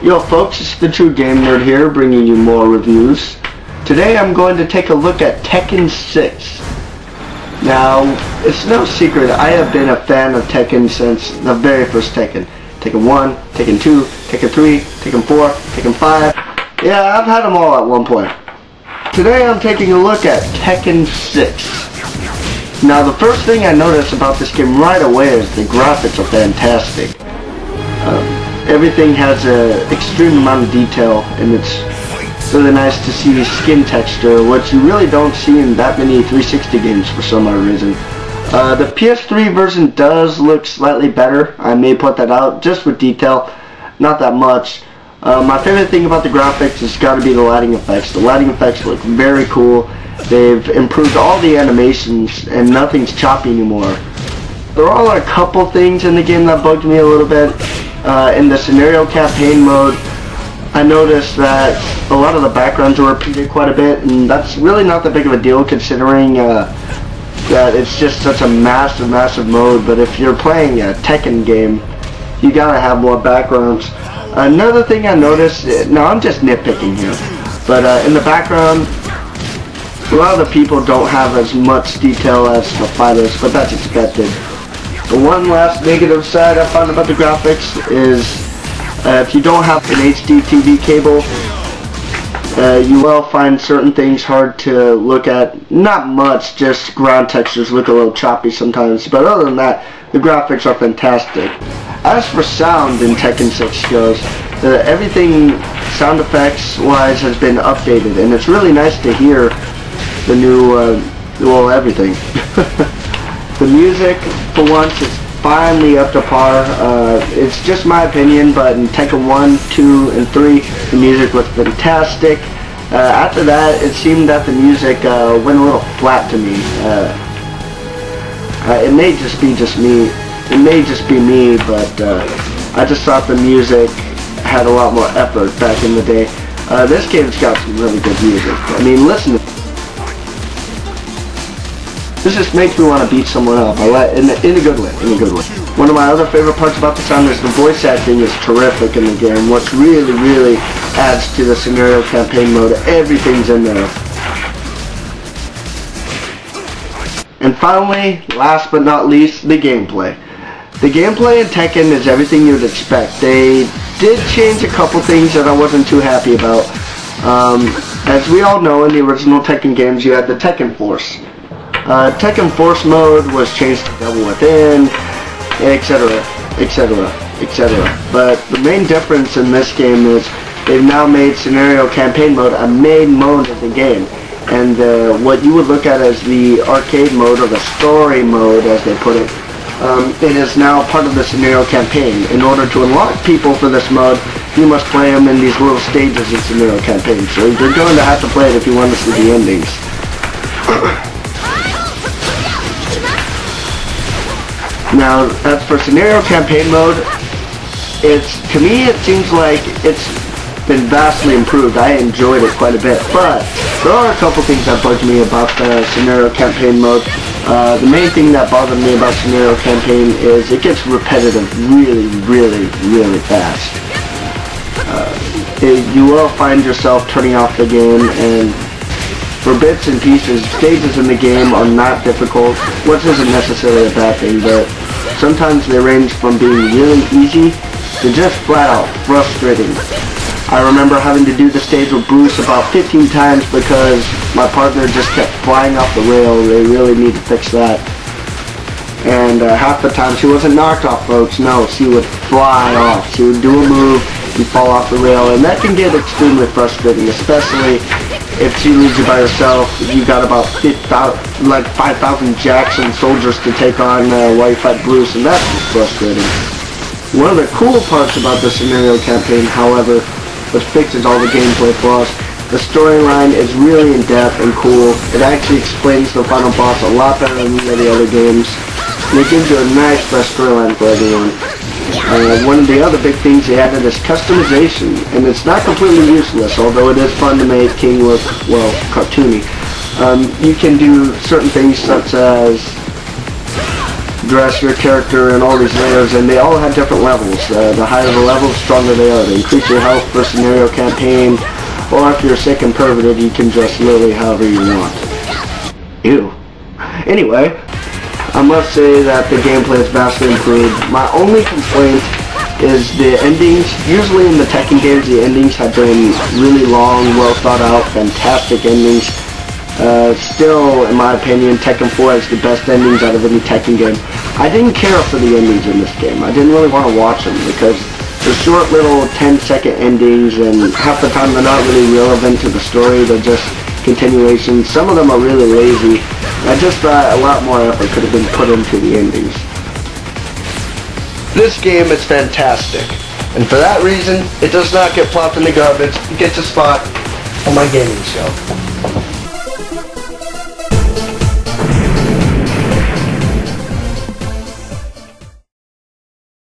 Yo folks, it's the True Game Nerd here, bringing you more reviews. Today I'm going to take a look at Tekken 6. Now, it's no secret, I have been a fan of Tekken since the very first Tekken. Tekken 1, Tekken 2, Tekken 3, Tekken 4, Tekken 5. Yeah, I've had them all at one point. Today I'm taking a look at Tekken 6. Now, the first thing I noticed about this game right away is the graphics are fantastic. Everything has an extreme amount of detail, and it's really nice to see skin texture, which you really don't see in that many 360 games for some odd reason. The PS3 version does look slightly better. I may put that out just with detail, not that much. My favorite thing about the graphics has got to be the lighting effects. The lighting effects look very cool. They've improved all the animations, and nothing's choppy anymore. There are a couple things in the game that bugged me a little bit. In the scenario campaign mode, I noticed that a lot of the backgrounds are repeated quite a bit, and that's really not that big of a deal considering that it's just such a massive mode. But if you're playing a Tekken game, you gotta have more backgrounds. Another thing I noticed, now I'm just nitpicking here, but in the background, a lot of the people don't have as much detail as the fighters, but that's expected. The one last negative side I found about the graphics is if you don't have an HD TV cable, you will find certain things hard to look at. Not much, just ground textures look a little choppy sometimes, but other than that, the graphics are fantastic. As for sound in Tekken 6 goes, everything sound effects wise has been updated, and it's really nice to hear the new, well, everything. The music, for once, is finally up to par. It's just my opinion, but in Tekken 1, 2, and 3, the music was fantastic. After that, it seemed that the music went a little flat to me. It may just be me. It may just be me, but I just thought the music had a lot more effort back in the day. This game's got some really good music. I mean, listen to this just makes me want to beat someone up. In a good way, One of my other favorite parts about the sound is the voice acting is terrific in the game, which really adds to the scenario campaign mode. Everything's in there. And finally, last but not least, the gameplay. The gameplay in Tekken is everything you'd expect. They did change a couple things that I wasn't too happy about. As we all know, in the original Tekken games, you had the Tekken Force. Tekken Force mode was changed to Devil Within, etc. But the main difference in this game is they've now made scenario campaign mode a main mode of the game. And what you would look at as the arcade mode, or the story mode as they put it, it is now part of the scenario campaign. In order to unlock people for this mode, you must play them in these little stages of scenario campaign. So you're going to have to play it if you want to see the endings. Now, as for scenario campaign mode, to me it seems like it's been vastly improved. I enjoyed it quite a bit, but there are a couple things that bugged me about the scenario campaign mode. The main thing that bothered me about scenario campaign is it gets repetitive really fast. You will find yourself turning off the game, and for bits and pieces, stages in the game are not difficult, which isn't necessarily a bad thing, but sometimes they range from being really easy to just flat out frustrating. I remember having to do the stage with Bruce about 15 times because my partner just kept flying off the rail. They really need to fix that. And half the time she wasn't knocked off, folks. No, she would fly off. She would do a move and fall off the rail, and that can get extremely frustrating, especially if she leaves you by herself. You got about 5,000 Jackson soldiers to take on while you fight Bruce, and that's just frustrating. One of the cool parts about the scenario campaign, however, which fixes all the gameplay flaws, the storyline is really in-depth and cool. It actually explains the final boss a lot better than any of the other games, and it gives you a nice fresh storyline for everyone. One of the other big things they added is customization, and it's not completely useless, although it is fun to make King look, well, cartoony. You can do certain things such as dress your character in all these layers, and they all have different levels. The higher the level, the stronger they are. They increase your health for scenario campaign, or if you're sick and perverted, you can dress literally however you want. Ew. Anyway, I must say that the gameplay is vastly improved. My only complaint is the endings. Usually in the Tekken games, the endings have been really long, well thought out, fantastic endings. Still, in my opinion, Tekken 4 has the best endings out of any Tekken game. I didn't care for the endings in this game. I didn't really want to watch them because they're short little 10-second endings, and half the time they're not really relevant to the story. They're just continuations. Some of them are really lazy. I just thought a lot more effort could have been put into the endings. This game is fantastic, and for that reason, it does not get plopped in the garbage. It gets a spot on my gaming shelf.